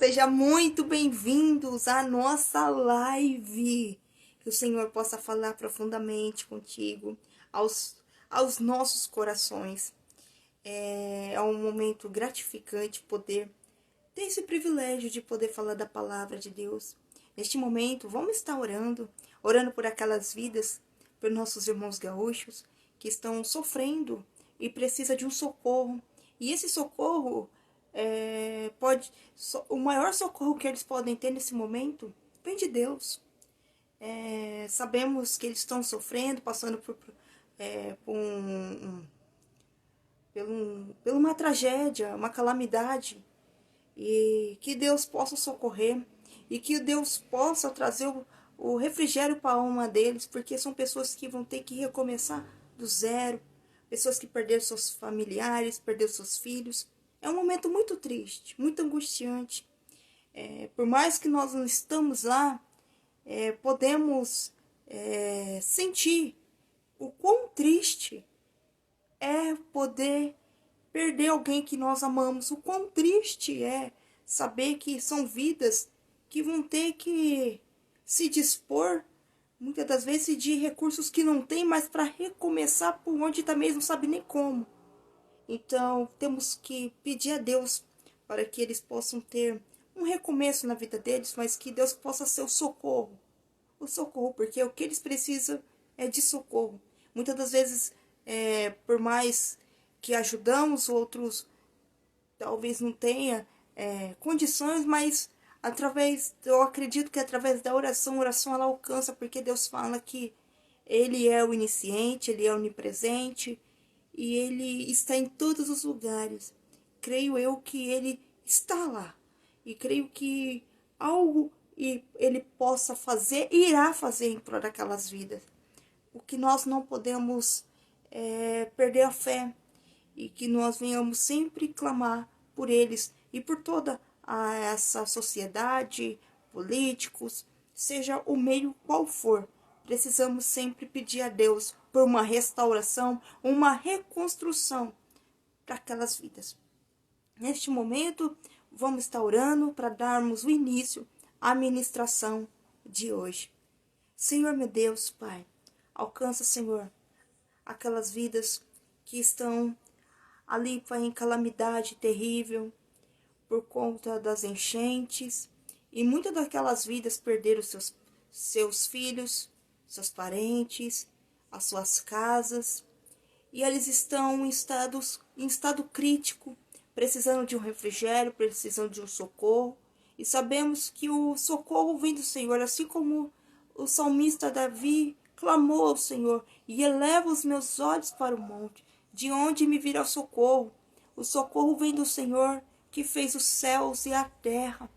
Sejam muito bem-vindos à nossa live. Que o Senhor possa falar profundamente contigo, aos nossos corações. É um momento gratificante poder ter esse privilégio de poder falar da palavra de Deus. Neste momento, vamos estar orando por aquelas vidas, por nossos irmãos gaúchos que estão sofrendo e precisam de um socorro. E esse socorro o maior socorro que eles podem ter nesse momento vem de Deus. Sabemos que eles estão sofrendo, passando por uma tragédia, uma calamidade, e que Deus possa socorrer e que Deus possa trazer o refrigério para a alma deles, porque são pessoas que vão ter que recomeçar do zero, pessoas que perderam seus familiares, perderam seus filhos. É um momento muito triste, muito angustiante. Por mais que nós não estamos lá, podemos sentir o quão triste é poder perder alguém que nós amamos. O quão triste é saber que são vidas que vão ter que se dispor, muitas das vezes, de recursos que não tem mais para recomeçar por onde também não sabe nem como. Então, temos que pedir a Deus para que eles possam ter um recomeço na vida deles, mas que Deus possa ser o socorro. O socorro, porque o que eles precisam é de socorro. Muitas das vezes, por mais que ajudamos, outros talvez não tenha condições, mas eu acredito que através da oração, a oração ela alcança, porque Deus fala que Ele é o onisciente, Ele é onipresente, e Ele está em todos os lugares. Creio eu que Ele está lá, e creio que algo Ele possa fazer, irá fazer em prol daquelas vidas. O que nós não podemos perder a fé, e que nós venhamos sempre clamar por eles e por toda essa sociedade, políticos, seja o meio qual for. Precisamos sempre pedir a Deus por uma restauração, uma reconstrução para aquelas vidas. Neste momento, vamos estar orando para darmos o início à ministração de hoje. Senhor meu Deus, Pai, alcança, Senhor, aquelas vidas que estão ali, Pai, em calamidade terrível por conta das enchentes, e muitas daquelas vidas perderam seus filhos, seus parentes, as suas casas, e eles estão em estado crítico, precisando de um refrigério, precisando de um socorro, e sabemos que o socorro vem do Senhor, assim como o salmista Davi clamou ao Senhor: e eleva os meus olhos para o monte, de onde me virá o socorro? O socorro vem do Senhor, que fez os céus e a terra,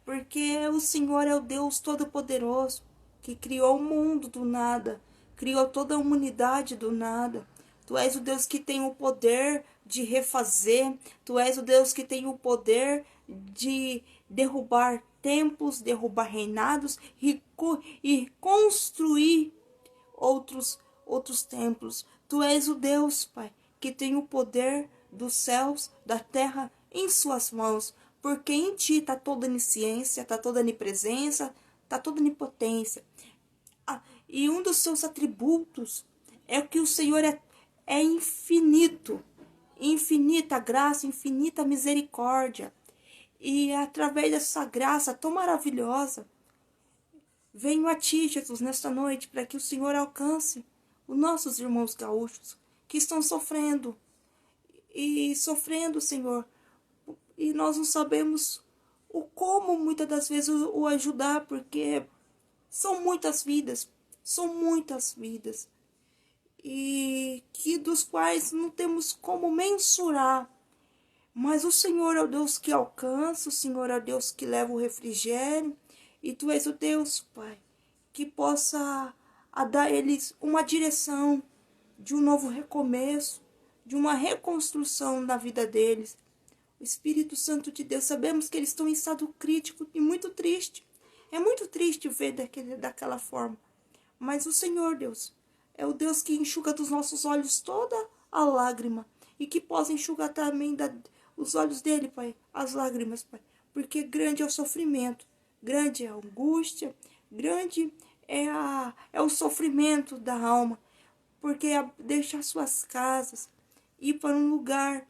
porque o Senhor é o Deus Todo-Poderoso, que criou o mundo do nada, criou toda a humanidade do nada. Tu és o Deus que tem o poder de refazer, tu és o Deus que tem o poder de derrubar templos, derrubar reinados e construir outros templos. Tu és o Deus, Pai, que tem o poder dos céus, da terra em suas mãos, porque em ti está toda onisciência, está toda onipresença, está toda onipotência. E um dos seus atributos é que o Senhor é infinito, infinita graça, infinita misericórdia. E através dessa graça tão maravilhosa, venho a ti, Jesus, nesta noite, para que o Senhor alcance os nossos irmãos gaúchos que estão sofrendo. E sofrendo, Senhor, e nós não sabemos o como muitas das vezes o ajudar, porque são muitas vidas, e que dos quais não temos como mensurar. Mas o Senhor é o Deus que alcança, o Senhor é o Deus que leva o refrigério, e tu és o Deus, Pai, que possa dar a eles uma direção de um novo recomeço, de uma reconstrução na vida deles. O Espírito Santo de Deus, sabemos que eles estão em estado crítico e muito triste. É muito triste ver daquela forma. Mas o Senhor, Deus, é o Deus que enxuga dos nossos olhos toda a lágrima, e que possa enxugar também os olhos dele, Pai, as lágrimas, Pai, porque grande é o sofrimento, grande é a angústia, grande é o sofrimento da alma, porque deixar suas casas, ir para um lugar,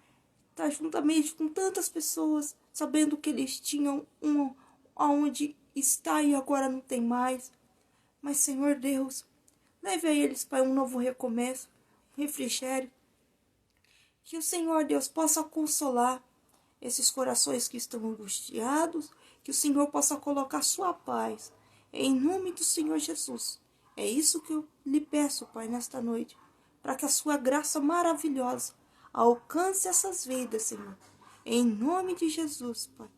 estar juntamente com tantas pessoas, sabendo que eles tinham aonde está e agora não tem mais. Mas, Senhor Deus, leve a eles para um novo recomeço, um refrigério. Que o Senhor Deus possa consolar esses corações que estão angustiados, que o Senhor possa colocar sua paz, em nome do Senhor Jesus. É isso que eu lhe peço, Pai, nesta noite, para que a sua graça maravilhosa alcance essas vidas, Senhor. Em nome de Jesus, Pai.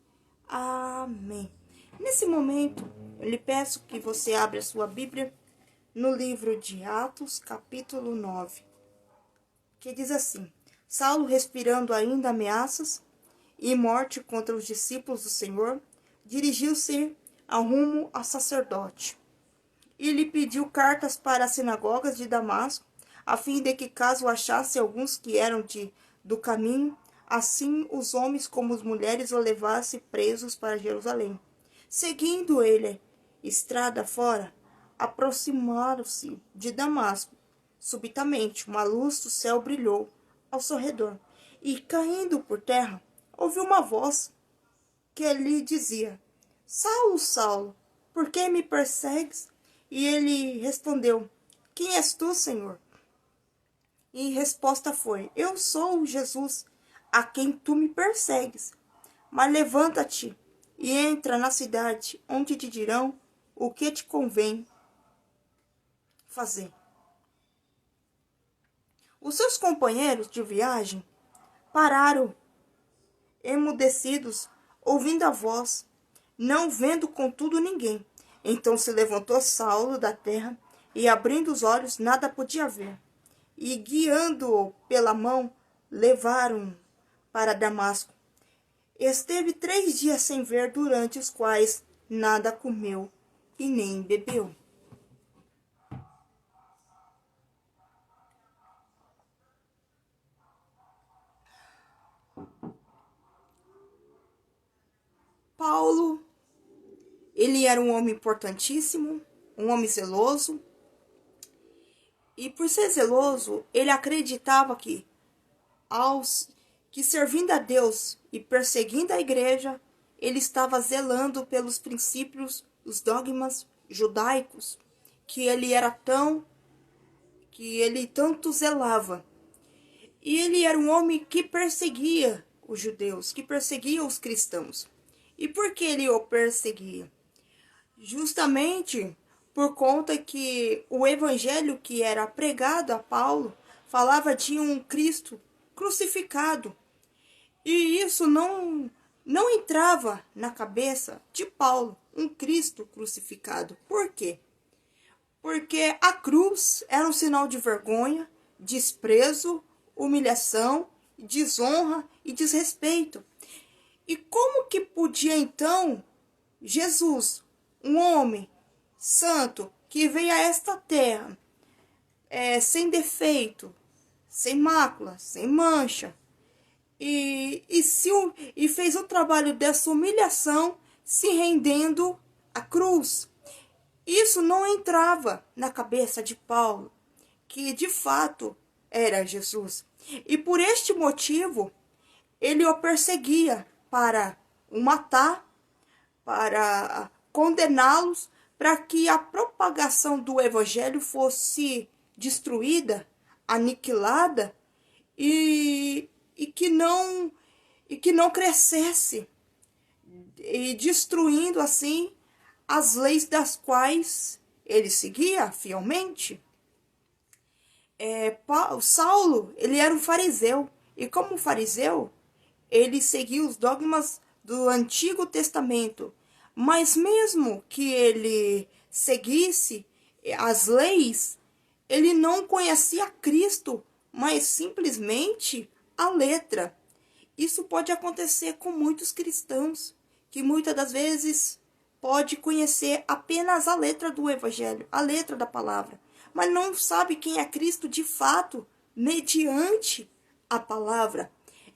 Amém. Nesse momento, eu lhe peço que você abra a sua Bíblia no livro de Atos, capítulo 9, que diz assim: Saulo, respirando ainda ameaças e morte contra os discípulos do Senhor, dirigiu-se ao rumo ao sacerdote e lhe pediu cartas para as sinagogas de Damasco, a fim de que, caso achasse alguns que eram do caminho, assim os homens como as mulheres o levassem presos para Jerusalém. Seguindo ele estrada fora, aproximaram-se de Damasco. Subitamente, uma luz do céu brilhou ao seu redor, e, caindo por terra, ouviu uma voz que lhe dizia: Saulo, Saulo, por que me persegues? E ele respondeu: Quem és tu, Senhor? E resposta foi: Eu sou Jesus, a quem tu me persegues. Mas levanta-te e entra na cidade, onde te dirão o que te convém fazer. Os seus companheiros de viagem pararam, emudecidos, ouvindo a voz, não vendo contudo ninguém. Então se levantou Saulo da terra, e abrindo os olhos, nada podia ver. E guiando-o pela mão, levaram-o para Damasco. Esteve 3 dias sem ver, durante os quais nada comeu e nem bebeu. Paulo, ele era um homem importantíssimo, um homem zeloso. E por ser zeloso, ele acreditava que, servindo a Deus e perseguindo a igreja, ele estava zelando pelos princípios, os dogmas judaicos, que ele tanto zelava. E ele era um homem que perseguia os judeus, que perseguia os cristãos. E por que ele o perseguia? Justamente por conta que o evangelho que era pregado a Paulo falava de um Cristo crucificado. E isso não entrava na cabeça de Paulo, um Cristo crucificado. Por quê? Porque a cruz era um sinal de vergonha, desprezo, humilhação, desonra e desrespeito. E como que podia então Jesus, um homem santo que veio a esta terra sem defeito, sem mácula, sem mancha, e fez o trabalho dessa humilhação se rendendo à cruz? Isso não entrava na cabeça de Paulo, que de fato era Jesus. E por este motivo, ele o perseguia para o matar, para condená-los, para que a propagação do evangelho fosse destruída, aniquilada e que não crescesse, e destruindo assim as leis das quais ele seguia fielmente. Saulo, ele era um fariseu, e como fariseu, ele seguia os dogmas do Antigo Testamento. Mas mesmo que ele seguisse as leis, ele não conhecia Cristo, mas simplesmente a letra. Isso pode acontecer com muitos cristãos, que muitas das vezes pode conhecer apenas a letra do Evangelho, a letra da palavra, mas não sabe quem é Cristo de fato, mediante a palavra.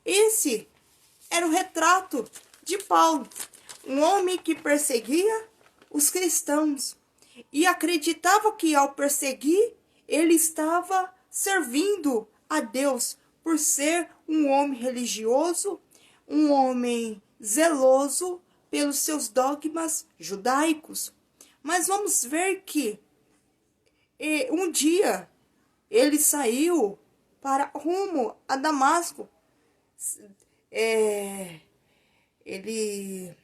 Esse era o retrato de Paulo. um homem que perseguia os cristãos e acreditava que ao perseguir ele estava servindo a Deus por ser um homem religioso, um homem zeloso pelos seus dogmas judaicos. Mas vamos ver que um dia ele saiu para rumo a Damasco. Ele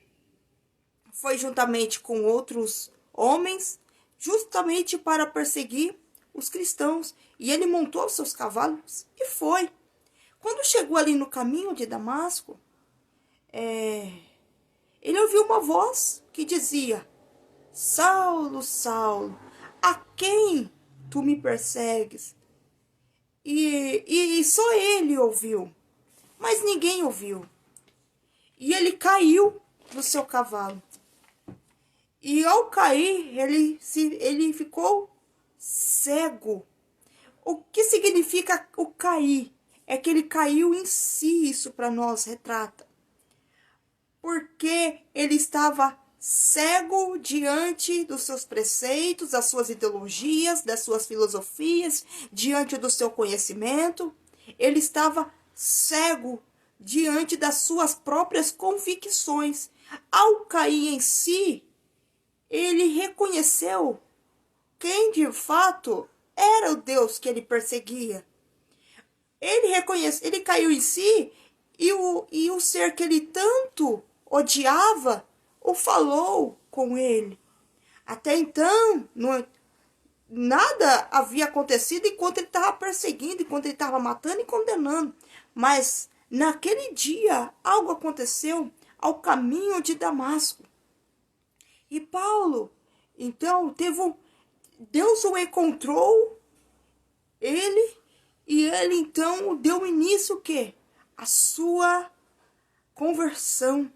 foi juntamente com outros homens, justamente para perseguir os cristãos. E ele montou seus cavalos e foi. Quando chegou ali no caminho de Damasco, ele ouviu uma voz que dizia: Saulo, Saulo, a quem tu me persegues? E só ele ouviu, mas ninguém ouviu. E ele caiu do seu cavalo. E ao cair, ele ficou cego. O que significa o cair? É que ele caiu em si, isso para nós retrata. Porque ele estava cego diante dos seus preceitos, das suas ideologias, das suas filosofias, diante do seu conhecimento. Ele estava cego diante das suas próprias convicções. Ao cair em si, ele reconheceu quem de fato era o Deus que ele perseguia. Ele caiu em si e o ser que ele tanto odiava o falou com ele. Até então, nada havia acontecido enquanto ele estava perseguindo, enquanto ele estava matando e condenando. Mas naquele dia, algo aconteceu ao caminho de Damasco. E Paulo, então, Deus o encontrou, e ele então deu início o quê? A sua conversão.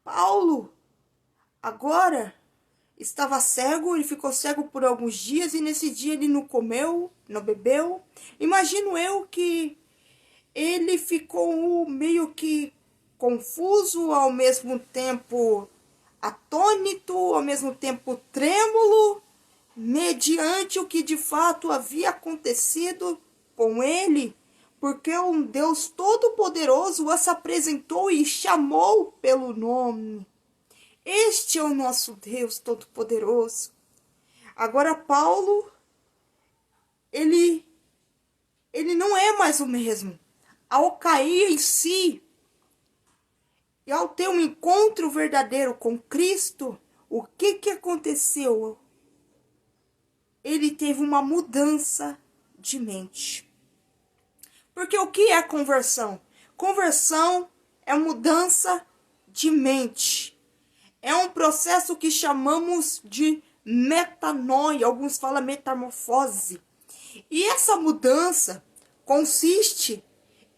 Paulo agora estava cego, ele ficou cego por alguns dias e nesse dia ele não comeu, não bebeu. Imagino eu que ele ficou meio que confuso, ao mesmo tempo atônito, ao mesmo tempo trêmulo, mediante o que de fato havia acontecido com ele, porque um Deus Todo-Poderoso se apresentou e chamou pelo nome. Este é o nosso Deus Todo-Poderoso. Agora Paulo, ele não é mais o mesmo. Ao cair em si, e ao ter um encontro verdadeiro com Cristo, o que aconteceu? Ele teve uma mudança de mente. Porque o que é conversão? Conversão é mudança de mente. É um processo que chamamos de metanoia, alguns falam metamorfose. E essa mudança consiste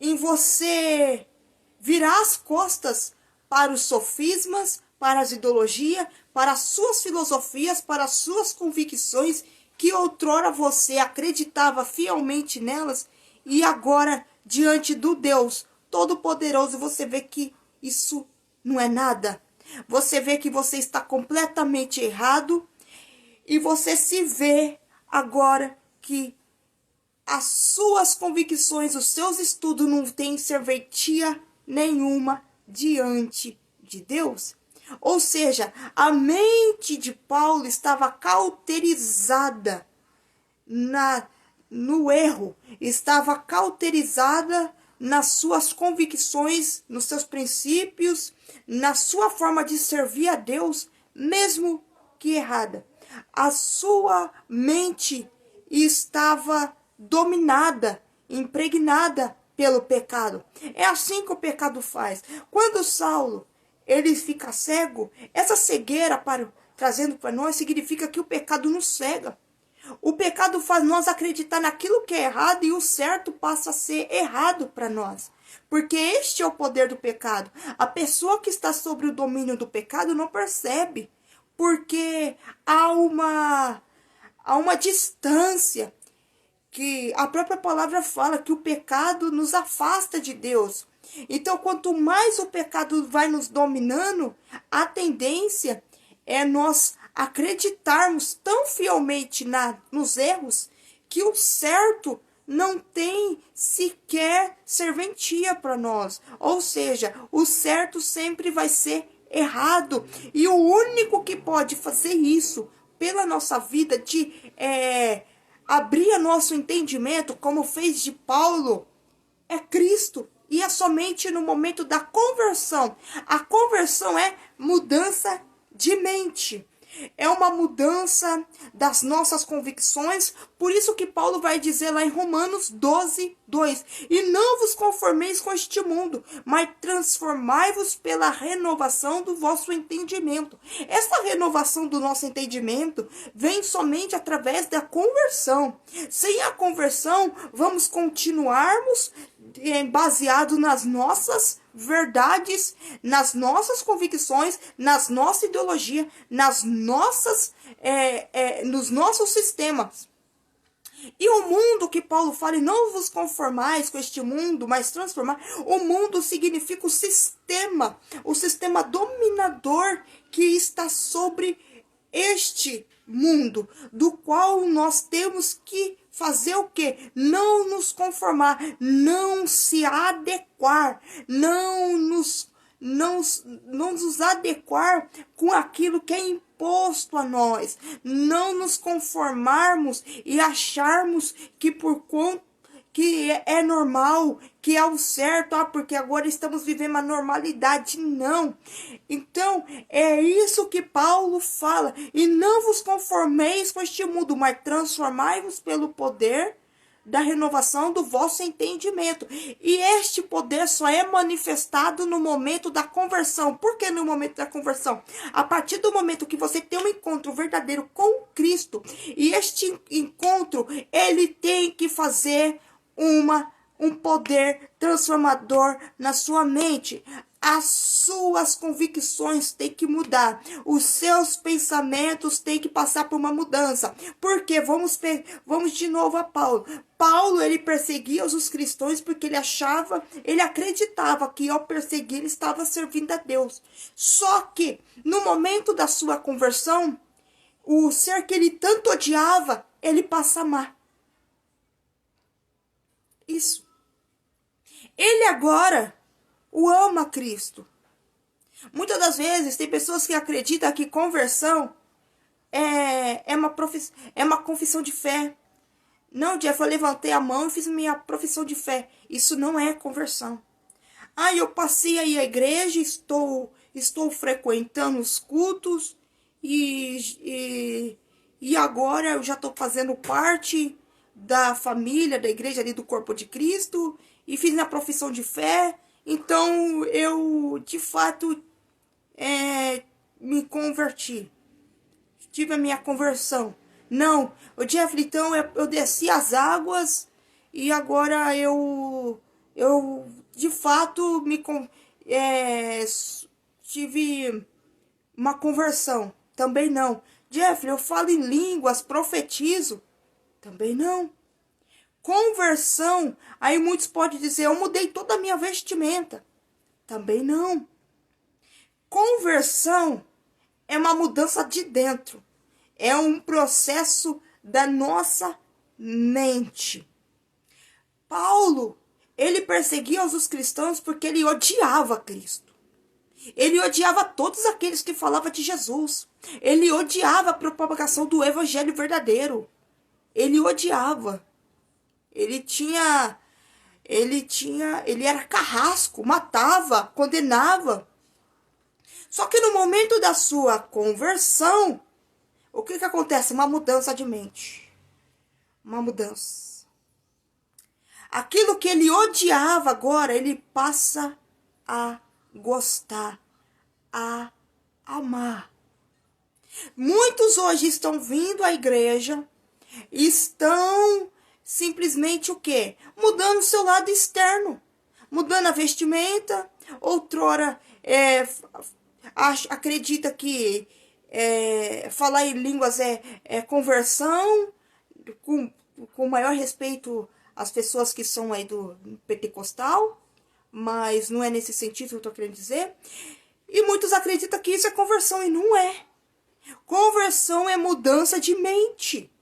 em você virar as costas para os sofismas, para as ideologias, para as suas filosofias, para as suas convicções, que outrora você acreditava fielmente nelas, e agora, diante do Deus Todo-Poderoso, você vê que isso não é nada. Você vê que você está completamente errado, e você se vê agora que as suas convicções, os seus estudos não têm serventia nenhuma diante de Deus. Ou seja, a mente de Paulo estava cauterizada no erro, estava cauterizada nas suas convicções, nos seus princípios, na sua forma de servir a Deus, mesmo que errada. A sua mente estava dominada, impregnada pelo pecado. É assim que o pecado faz. Quando Saulo ele fica cego, essa cegueira trazendo para nós significa que o pecado nos cega. O pecado faz nós acreditar naquilo que é errado e o certo passa a ser errado para nós. Porque este é o poder do pecado. A pessoa que está sob o domínio do pecado não percebe. Porque há uma distância que a própria palavra fala que o pecado nos afasta de Deus. Então, quanto mais o pecado vai nos dominando, a tendência é nós acreditarmos tão fielmente nos erros que o certo não tem sequer serventia para nós. Ou seja, o certo sempre vai ser errado. E o único que pode fazer isso pela nossa vida, de abrir nosso entendimento, como fez de Paulo, é Cristo. E é somente no momento da conversão. A conversão é mudança de mente. É uma mudança das nossas convicções. Por isso que Paulo vai dizer lá em Romanos 12, 2. E não vos conformeis com este mundo, mas transformai-vos pela renovação do vosso entendimento. Essa renovação do nosso entendimento vem somente através da conversão. Sem a conversão, vamos continuarmos baseado nas nossas verdades, nas nossas convicções, nas nossas ideologias, nos nossos sistemas. E o mundo que Paulo fala, e não vos conformais com este mundo, mas transformar. O mundo significa o sistema dominador que está sobre este mundo, do qual nós temos que fazer o quê? Não nos conformar, não se adequar, não nos adequar com aquilo que é imposto a nós, não nos conformarmos e acharmos que por conta que é normal, que é o certo, porque agora estamos vivendo uma normalidade. Não. Então, é isso que Paulo fala. E não vos conformeis com este mundo, mas transformai-vos pelo poder da renovação do vosso entendimento. E este poder só é manifestado no momento da conversão. Por que no momento da conversão? A partir do momento que você tem um encontro verdadeiro com Cristo, e este encontro, ele tem que fazer um poder transformador na sua mente. As suas convicções têm que mudar. Os seus pensamentos têm que passar por uma mudança. Porque vamos de novo a Paulo. Paulo, ele perseguia os cristãos porque ele acreditava que ao perseguir ele estava servindo a Deus. Só que no momento da sua conversão, o ser que ele tanto odiava, ele passa a amar. Isso. Ele agora o ama Cristo. Muitas das vezes tem pessoas que acreditam que conversão é uma confissão de fé. Não, Jeff, eu levantei a mão e fiz minha profissão de fé. Isso não é conversão. Eu passei aí a igreja, estou frequentando os cultos e agora eu já estou fazendo parte da família, da igreja ali do corpo de Cristo e fiz minha profissão de fé. Então eu de fato me converti, tive a minha conversão. Não, o Jeffrey, então eu desci as águas e agora eu de fato tive uma conversão. Também não. Jeffrey, eu falo em línguas, profetizo. Também não. Conversão, aí muitos podem dizer, eu mudei toda a minha vestimenta. Também não. Conversão é uma mudança de dentro. É um processo da nossa mente. Paulo, ele perseguia os cristãos porque ele odiava Cristo. Ele odiava todos aqueles que falavam de Jesus. Ele odiava a propagação do evangelho verdadeiro. Ele odiava. Ele era carrasco, matava, condenava. Só que no momento da sua conversão, o que acontece? Uma mudança de mente. Uma mudança. Aquilo que ele odiava agora, ele passa a gostar, a amar. Muitos hoje estão vindo à igreja, estão simplesmente o quê? Mudando o seu lado externo, mudando a vestimenta. Outrora acredita que falar em línguas é conversão, com maior respeito às pessoas que são aí do pentecostal, mas não é nesse sentido que eu estou querendo dizer. E muitos acreditam que isso é conversão, e não é. Conversão é mudança de mente.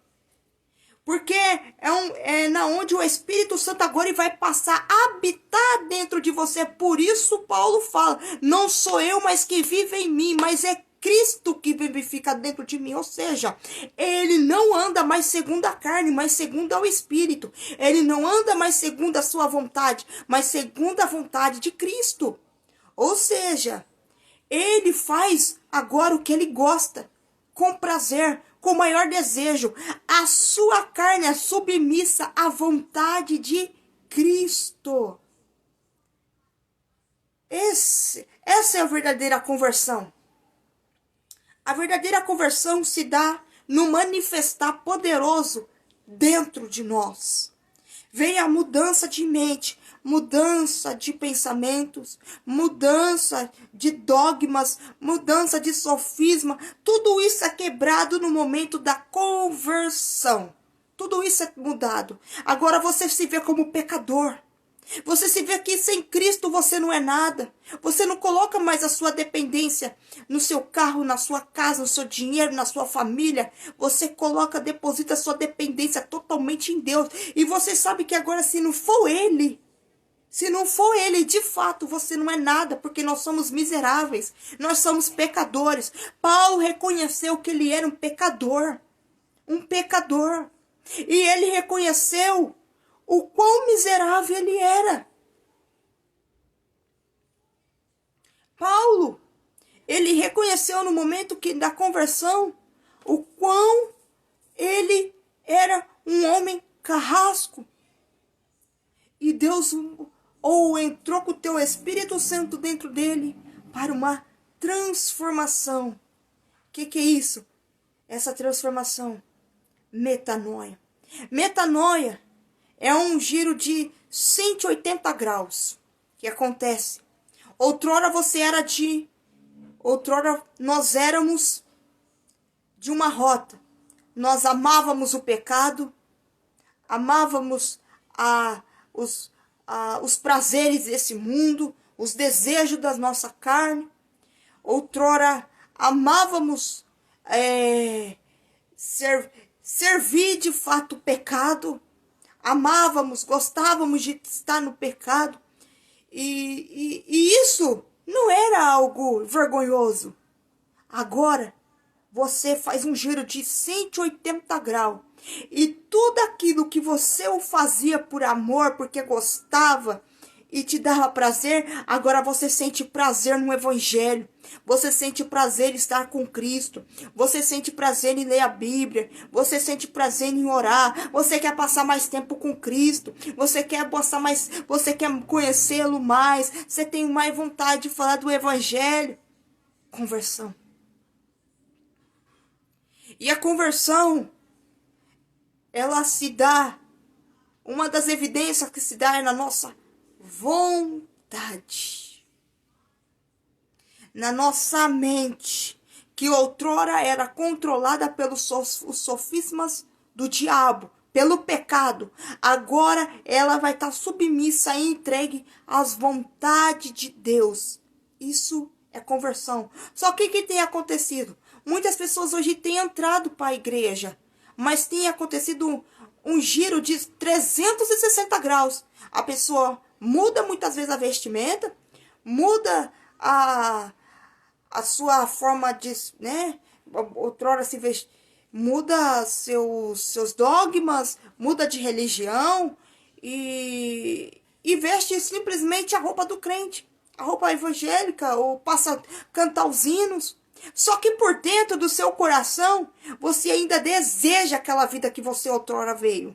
Porque é na onde o Espírito Santo agora vai passar a habitar dentro de você. Por isso Paulo fala, não sou eu mais que vive em mim, mas é Cristo que vivifica dentro de mim. Ou seja, ele não anda mais segundo a carne, mas segundo ao Espírito. Ele não anda mais segundo a sua vontade, mas segundo a vontade de Cristo. Ou seja, ele faz agora o que ele gosta, com prazer, com maior desejo. A sua carne é submissa à vontade de Cristo. Essa é a verdadeira conversão. A verdadeira conversão se dá no manifestar poderoso dentro de nós. Vem a mudança de mente, mudança de pensamentos, mudança de dogmas, mudança de sofisma. Tudo isso é quebrado no momento da conversão. Tudo isso é mudado. Agora você se vê como pecador. Você se vê que sem Cristo você não é nada. Você não coloca mais a sua dependência no seu carro, na sua casa, no seu dinheiro, na sua família. Você deposita a sua dependência totalmente em Deus. E você sabe que agora se não for Ele, de fato, você não é nada, porque nós somos miseráveis, nós somos pecadores. Paulo reconheceu que ele era um pecador. E ele reconheceu o quão miserável ele era. Paulo, ele reconheceu no momento da conversão o quão ele era um homem carrasco. E Deus entrou com o teu Espírito Santo dentro dele para uma transformação. O que é isso? Essa transformação, metanoia. Metanoia é um giro de 180 graus que acontece. Outrora nós éramos de uma rota. Nós amávamos o pecado, amávamos os prazeres desse mundo, os desejos da nossa carne. Outrora amávamos servir de fato o pecado. Amávamos, gostávamos de estar no pecado. E isso não era algo vergonhoso. Agora, você faz um giro de 180 graus. E tudo aquilo que você o fazia por amor, porque gostava e te dava prazer, agora você sente prazer no Evangelho. Você sente prazer em estar com Cristo. Você sente prazer em ler a Bíblia. Você sente prazer em orar. Você quer passar mais tempo com Cristo. Você quer conhecê-lo mais. Você tem mais vontade de falar do Evangelho. Conversão. E a conversão, ela se dá, uma das evidências que se dá é na nossa vontade. Na nossa mente, que outrora era controlada pelos sofismas do diabo, pelo pecado. Agora ela vai estar submissa e entregue às vontades de Deus. Isso é conversão. Só que o que tem acontecido? Muitas pessoas hoje têm entrado para a igreja, mas tem acontecido um giro de 360 graus. A pessoa muda muitas vezes a vestimenta, muda a sua forma de, né? Outrora se veste, muda seus dogmas, muda de religião e veste simplesmente a roupa do crente, a roupa evangélica, ou passa a cantar os hinos. Só que por dentro do seu coração, você ainda deseja aquela vida que você outrora veio.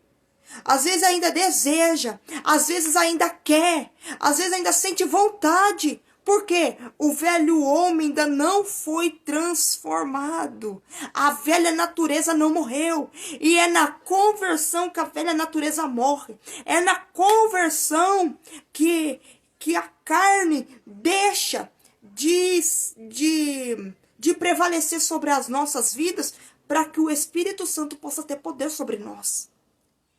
Às vezes ainda deseja, às vezes ainda quer, às vezes ainda sente vontade. Por quê? O velho homem ainda não foi transformado. A velha natureza não morreu. E é na conversão que a velha natureza morre. É na conversão que a carne deixa de prevalecer sobre as nossas vidas, para que o Espírito Santo possa ter poder sobre nós.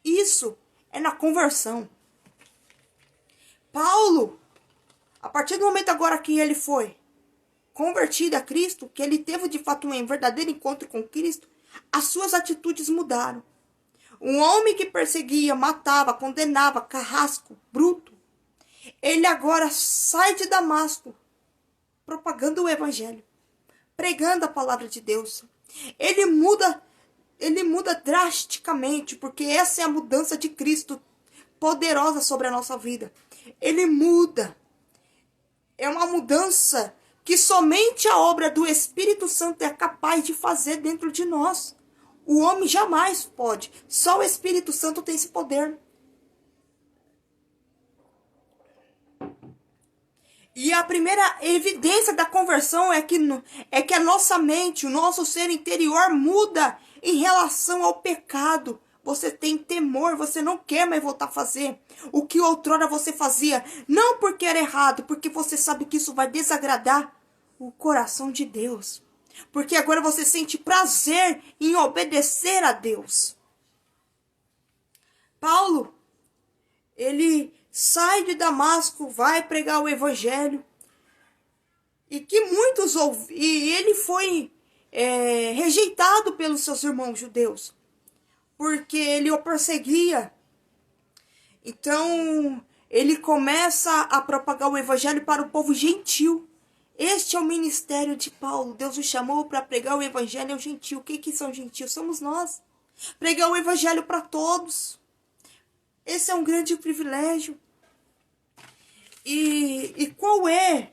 Isso é na conversão. Paulo, A partir do momento agora que ele foi convertido a Cristo, que ele teve de fato um verdadeiro encontro com Cristo, as suas atitudes mudaram. Um homem que perseguia, matava, condenava, carrasco, bruto, ele agora sai de Damasco, propagando o evangelho, pregando a palavra de Deus. Ele muda drasticamente, porque essa é a mudança de Cristo poderosa sobre a nossa vida. Ele muda. É uma mudança que somente a obra do Espírito Santo é capaz de fazer dentro de nós. O homem jamais pode. Só o Espírito Santo tem esse poder. E a primeira evidência da conversão é que a nossa mente, o nosso ser interior muda em relação ao pecado. Você tem temor, você não quer mais voltar a fazer o que outrora você fazia. Não porque era errado, porque você sabe que isso vai desagradar o coração de Deus. Porque agora você sente prazer em obedecer a Deus. Paulo, ele sai de Damasco, vai pregar o evangelho. E que muitos e ele foi rejeitado pelos seus irmãos judeus, porque ele o perseguia. Então, ele começa a propagar o evangelho para o povo gentil. Este é o ministério de Paulo. Deus o chamou para pregar o evangelho ao gentil. O que são gentios? Somos nós. Pregar o evangelho para todos. Esse é um grande privilégio. E qual é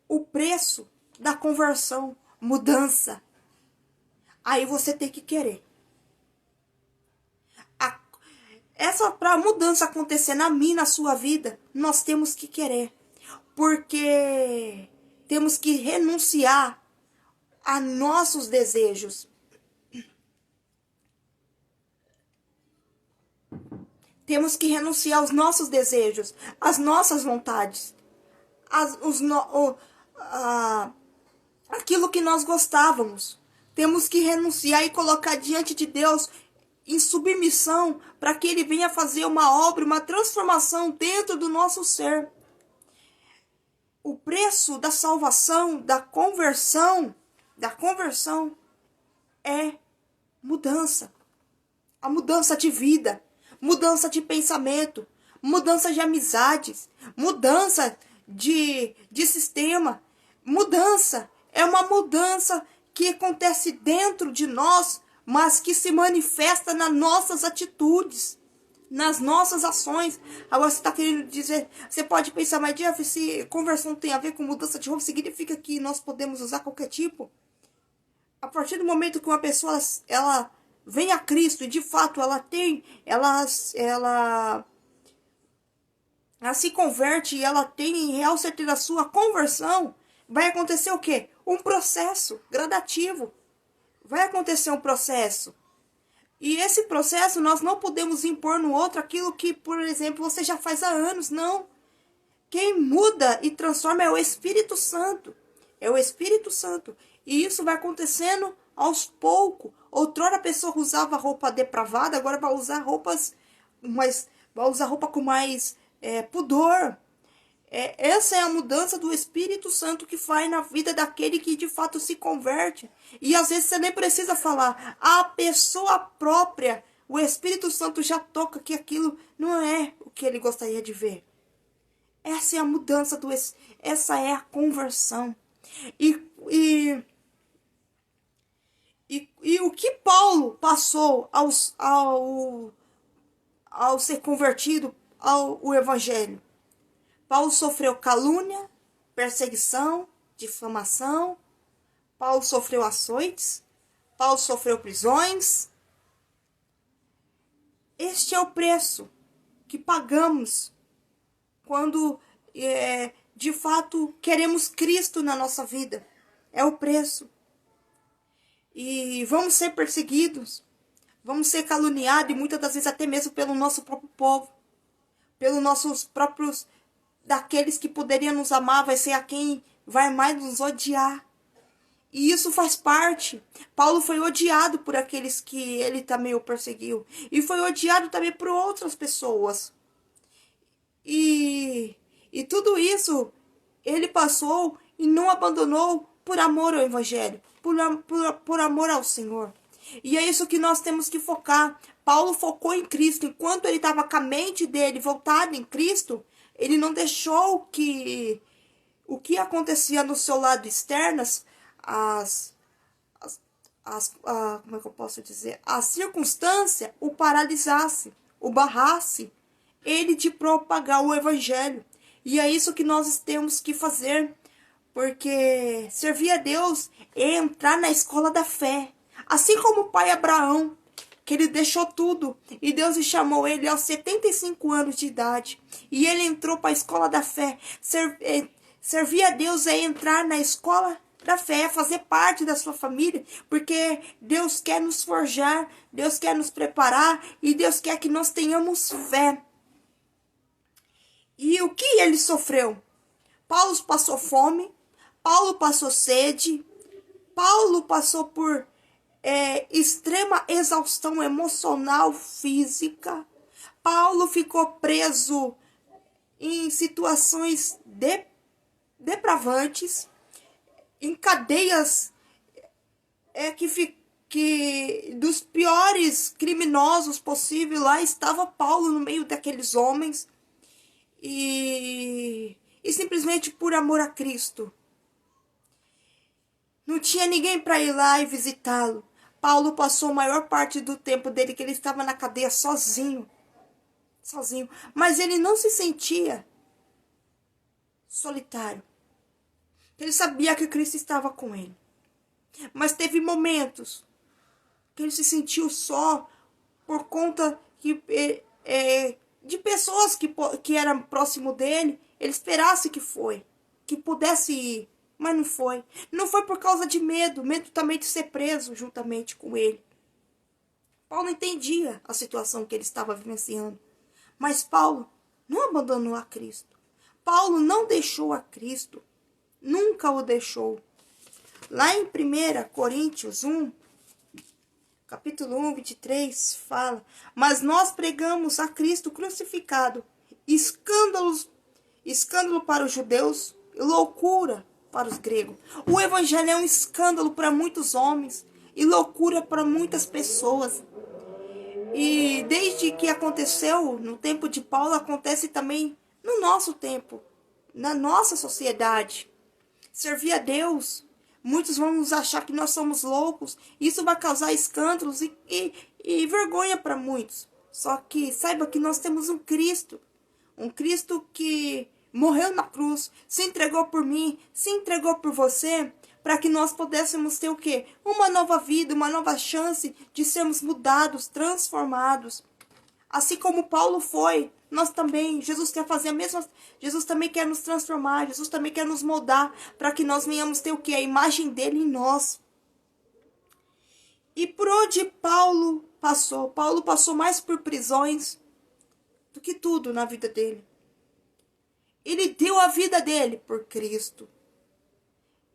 o preço da conversão? Mudança. Aí você tem que querer. Para a mudança acontecer na minha, na sua vida, nós temos que querer. Porque temos que renunciar a nossos desejos. Temos que renunciar aos nossos desejos, às nossas vontades, aquilo que nós gostávamos. Temos que renunciar e colocar diante de Deus em submissão para que Ele venha fazer uma obra, uma transformação dentro do nosso ser. O preço da salvação, da conversão é mudança. A mudança de vida, mudança de pensamento, mudança de amizades, mudança de sistema. Mudança é uma mudança que acontece dentro de nós, mas que se manifesta nas nossas atitudes, nas nossas ações. Agora você está querendo dizer, você pode pensar, mas Jeff, se conversão tem a ver com mudança de roupa, significa que nós podemos usar qualquer tipo? A partir do momento que uma pessoa ela vem a Cristo e de fato ela se converte e ela tem real certeza da sua conversão, vai acontecer o quê? Um processo gradativo. Vai acontecer um processo. E esse processo nós não podemos impor no outro aquilo que, por exemplo, você já faz há anos. Não. Quem muda e transforma é o Espírito Santo. É o Espírito Santo. E isso vai acontecendo aos poucos. Outrora a pessoa usava roupa depravada, agora vai usar roupa com mais pudor. Essa é a mudança do Espírito Santo que faz na vida daquele que de fato se converte. E às vezes você nem precisa falar. A pessoa própria, o Espírito Santo já toca que aquilo não é o que ele gostaria de ver. Essa é a mudança essa é a conversão. E o que Paulo passou ao ser convertido ao Evangelho? Paulo sofreu calúnia, perseguição, difamação. Paulo sofreu açoites. Paulo sofreu prisões. Este é o preço que pagamos quando de fato queremos Cristo na nossa vida. É o preço. E vamos ser perseguidos. Vamos ser caluniados e muitas das vezes até mesmo pelo nosso próprio povo. Pelos nossos próprios... daqueles que poderiam nos amar, vai ser a quem vai mais nos odiar. E isso faz parte. Paulo foi odiado por aqueles que ele também o perseguiu. E foi odiado também por outras pessoas. E tudo isso ele passou e não abandonou por amor ao Evangelho, por amor ao Senhor. E é isso que nós temos que focar. Paulo focou em Cristo. Enquanto ele estava com a mente dele voltada em Cristo, ele não deixou que o que acontecia no seu lado externo, como é que eu posso dizer? A circunstância o paralisasse, o barrasse, ele de propagar o Evangelho. E é isso que nós temos que fazer. Porque servir a Deus é entrar na escola da fé. Assim como o pai Abraão, que ele deixou tudo e Deus chamou ele aos 75 anos de idade. E ele entrou para a escola da fé. Servir a Deus é entrar na escola da fé, é fazer parte da sua família, porque Deus quer nos forjar, Deus quer nos preparar e Deus quer que nós tenhamos fé. E o que ele sofreu? Paulo passou fome, Paulo passou sede, Paulo passou por extrema exaustão emocional, física. Paulo ficou preso em situações depravantes, em cadeias que dos piores criminosos possíveis. Lá estava Paulo no meio daqueles homens e simplesmente por amor a Cristo. Não tinha ninguém para ir lá e visitá-lo. Paulo passou a maior parte do tempo dele que ele estava na cadeia sozinho. Mas ele não se sentia solitário. Ele sabia que Cristo estava com ele. Mas teve momentos que ele se sentiu só por conta de pessoas que eram próximo dele. Ele esperasse que pudesse ir. Mas não foi. Não foi por causa de medo também de ser preso juntamente com ele. Paulo entendia a situação que ele estava vivenciando. Mas Paulo não abandonou a Cristo. Paulo não deixou a Cristo. Nunca o deixou. Lá em 1 Coríntios 1, capítulo 1, 23, fala: mas nós pregamos a Cristo crucificado, escândalo para os judeus e loucura para os gregos. O evangelho é um escândalo para muitos homens e loucura para muitas pessoas. E desde que aconteceu no tempo de Paulo, acontece também no nosso tempo, na nossa sociedade. Servir a Deus, muitos vão nos achar que nós somos loucos. Isso vai causar escândalos e vergonha para muitos. Só que saiba que nós temos um Cristo que morreu na cruz, se entregou por mim, se entregou por você, para que nós pudéssemos ter o quê? Uma nova vida, uma nova chance de sermos mudados, transformados. Assim como Paulo foi, nós também, Jesus quer fazer a mesma, Jesus também quer nos transformar, Jesus também quer nos moldar, para que nós venhamos ter o quê? A imagem dele em nós. E por onde Paulo passou mais por prisões do que tudo na vida dele. Ele deu a vida dele por Cristo.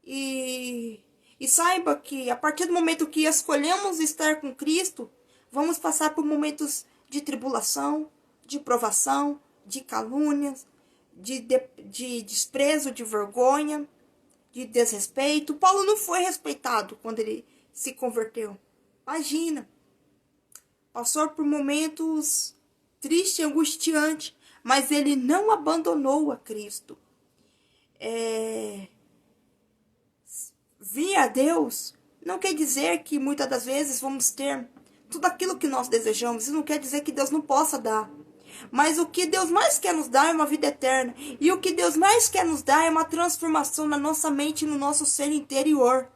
E saiba que a partir do momento que escolhemos estar com Cristo, vamos passar por momentos de tribulação, de provação, de calúnias, de desprezo, de vergonha, de desrespeito. Paulo não foi respeitado quando ele se converteu. Imagina. Passou por momentos tristes e angustiantes, mas ele não abandonou a Cristo. Vir a Deus não quer dizer que muitas das vezes vamos ter tudo aquilo que nós desejamos. Isso não quer dizer que Deus não possa dar. Mas o que Deus mais quer nos dar é uma vida eterna. E o que Deus mais quer nos dar é uma transformação na nossa mente e no nosso ser interior.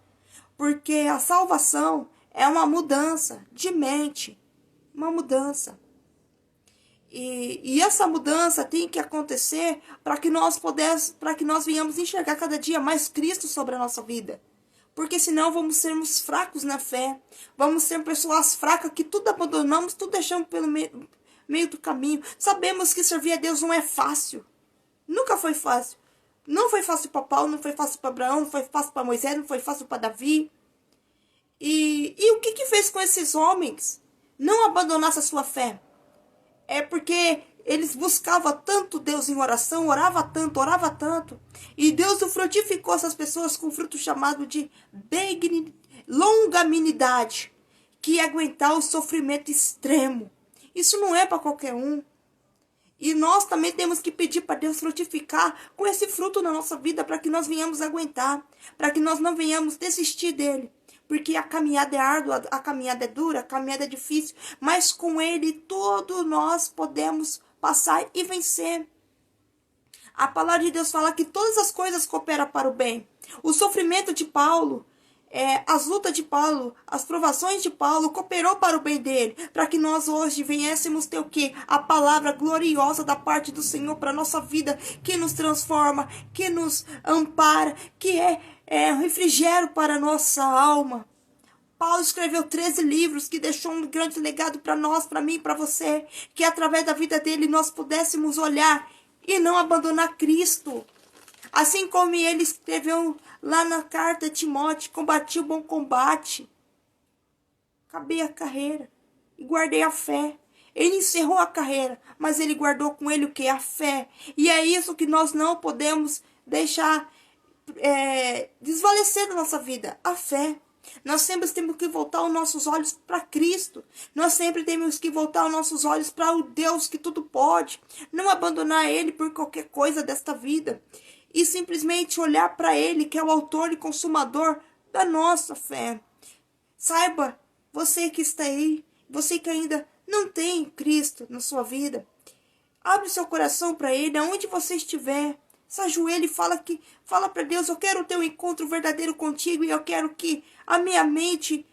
Porque a salvação é uma mudança de mente. Uma mudança. E essa mudança tem que acontecer para que nós venhamos enxergar cada dia mais Cristo sobre a nossa vida. Porque senão vamos sermos fracos na fé. Vamos ser pessoas fracas que tudo abandonamos, tudo deixamos pelo meio do caminho. Sabemos que servir a Deus não é fácil. Nunca foi fácil. Não foi fácil para Paulo, não foi fácil para Abraão, não foi fácil para Moisés, não foi fácil para Davi. E o que fez com esses homens não abandonasse a sua fé? É porque eles buscavam tanto Deus em oração, orava tanto, e Deus frutificou essas pessoas com um fruto chamado de longanimidade, que é aguentar o sofrimento extremo. Isso não é para qualquer um. E nós também temos que pedir para Deus frutificar com esse fruto na nossa vida, para que nós venhamos aguentar, para que nós não venhamos desistir dele. Porque a caminhada é árdua, a caminhada é dura, a caminhada é difícil, mas com ele todos nós podemos passar e vencer. A palavra de Deus fala que todas as coisas cooperam para o bem. O sofrimento de Paulo, as lutas de Paulo, as provações de Paulo cooperou para o bem dele, para que nós hoje venhamos ter o quê? A palavra gloriosa da parte do Senhor para a nossa vida, que nos transforma, que nos ampara, que é refrigério para a nossa alma. Paulo escreveu 13 livros que deixou um grande legado para nós, para mim e para você, que através da vida dele nós pudéssemos olhar e não abandonar Cristo. Assim como ele escreveu lá na carta a Timóteo, combati o bom combate, acabei a carreira e guardei a fé. Ele encerrou a carreira, mas ele guardou com ele o que? A fé. E é isso que nós não podemos deixar desvalecer da nossa vida, a fé. Nós sempre temos que voltar os nossos olhos para Cristo. Nós sempre temos que voltar os nossos olhos para o Deus que tudo pode. Não abandonar Ele por qualquer coisa desta vida. E simplesmente olhar para Ele, que é o autor e consumador da nossa fé. Saiba, você que está aí, você que ainda não tem Cristo na sua vida, abre seu coração para Ele, aonde você estiver. Se ajoelha e fala para Deus: eu quero ter um encontro verdadeiro contigo, e eu quero que a minha mente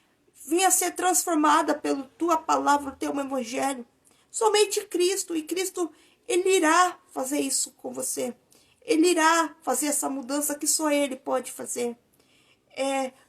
venha a ser transformada pela tua palavra, o teu evangelho. Somente Cristo, e Cristo, Ele irá fazer isso com você. Ele irá fazer essa mudança que só Ele pode fazer.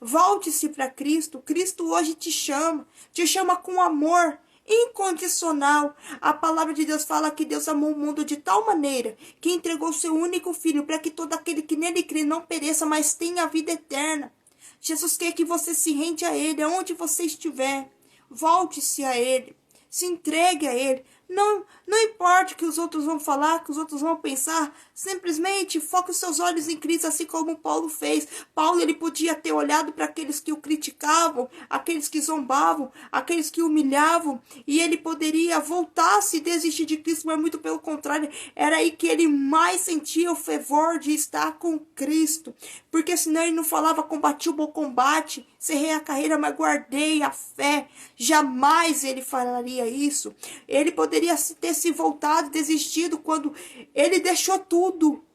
Volte-se para Cristo. Cristo hoje te chama com amor incondicional. A palavra de Deus fala que Deus amou o mundo de tal maneira que entregou seu único filho para que todo aquele que nele crê não pereça, mas tenha a vida eterna. Jesus quer que você se rende a Ele, aonde você estiver. Volte-se a Ele, se entregue a Ele. Não importa o que os outros vão falar, o que os outros vão pensar, simplesmente foque os seus olhos em Cristo, assim como Paulo fez. Paulo, ele podia ter olhado para aqueles que o criticavam, aqueles que zombavam, aqueles que humilhavam, e ele poderia voltar-se e desistir de Cristo, mas muito pelo contrário, era aí que ele mais sentia o fervor de estar com Cristo, porque senão ele não falava: combati o bom combate, cerrei a carreira, mas guardei a fé. Jamais ele falaria isso. Ele poderia ter se voltado, desistido, quando ele deixou tudo.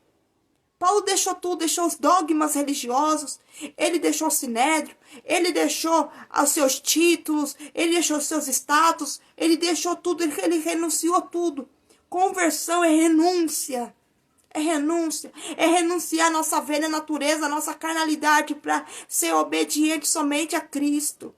Paulo deixou tudo, deixou os dogmas religiosos, ele deixou o sinédrio, ele deixou os seus títulos, ele deixou os seus status, ele deixou tudo, ele renunciou a tudo. Conversão é renúncia. É renunciar a nossa velha natureza, a nossa carnalidade, para ser obediente somente a Cristo.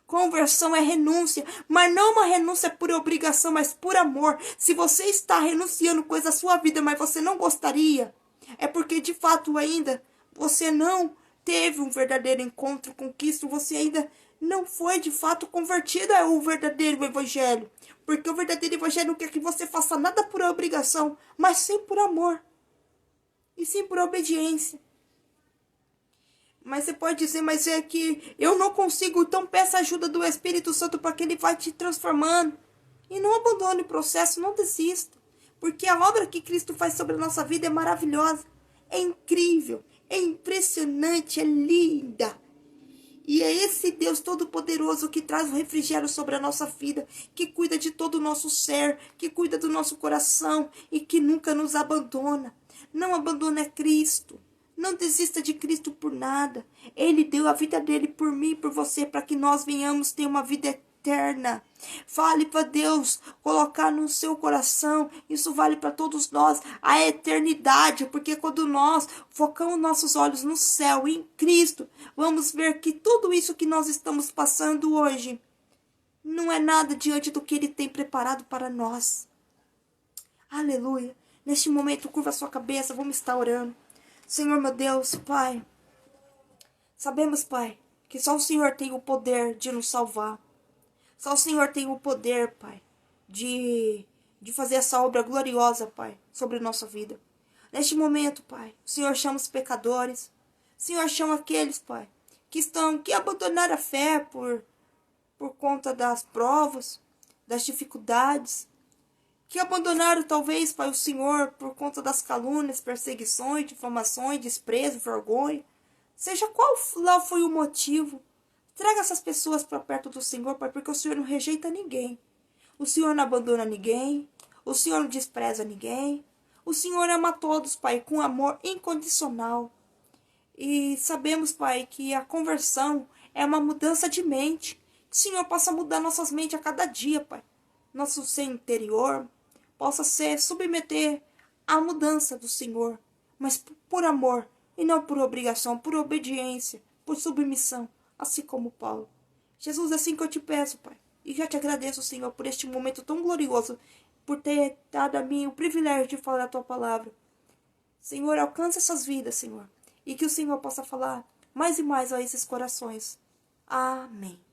Conversão é renúncia, mas não uma renúncia por obrigação, mas por amor. Se você está renunciando coisa da sua vida, mas você não gostaria, é porque de fato ainda você não teve um verdadeiro encontro com Cristo, você ainda não foi de fato convertido ao verdadeiro evangelho. Porque o verdadeiro evangelho não quer que você faça nada por obrigação, mas sim por amor. E sim por obediência. Mas você pode dizer: mas é que eu não consigo, então peça a ajuda do Espírito Santo para que ele vai te transformando. E não abandone o processo, não desista. Porque a obra que Cristo faz sobre a nossa vida é maravilhosa, é incrível, é impressionante, é linda. E é esse Deus Todo-Poderoso que traz o refrigério sobre a nossa vida, que cuida de todo o nosso ser, que cuida do nosso coração e que nunca nos abandona. Não abandona Cristo. Não desista de Cristo por nada. Ele deu a vida dele por mim e por você, para que nós venhamos ter uma vida eterna. Fale para Deus colocar no seu coração, isso vale para todos nós, a eternidade, porque quando nós focamos nossos olhos no céu, em Cristo, vamos ver que tudo isso que nós estamos passando hoje não é nada diante do que Ele tem preparado para nós. Aleluia. Neste momento, curva a sua cabeça, vamos estar orando. Senhor, meu Deus, Pai, sabemos, Pai, que só o Senhor tem o poder de nos salvar. Só o Senhor tem o poder, Pai, de de fazer essa obra gloriosa, Pai, sobre nossa vida. Neste momento, Pai, o Senhor chama os pecadores. O Senhor chama aqueles, Pai, que abandonaram a fé por conta das provas, das dificuldades, que abandonaram talvez, Pai, o Senhor por conta das calúnias, perseguições, difamações, desprezo, vergonha. Seja qual lá foi o motivo, traga essas pessoas para perto do Senhor, Pai, porque o Senhor não rejeita ninguém. O Senhor não abandona ninguém. O Senhor não despreza ninguém. O Senhor ama a todos, Pai, com amor incondicional. E sabemos, Pai, que a conversão é uma mudança de mente. Que o Senhor possa mudar nossas mentes a cada dia, Pai. Nosso ser interior possa se submeter à mudança do Senhor, mas por amor e não por obrigação, por obediência, por submissão, assim como Paulo. Jesus, é assim que eu te peço, Pai. E já te agradeço, Senhor, por este momento tão glorioso, por ter dado a mim o privilégio de falar a tua palavra. Senhor, alcança essas vidas, Senhor, e que o Senhor possa falar mais e mais a esses corações. Amém.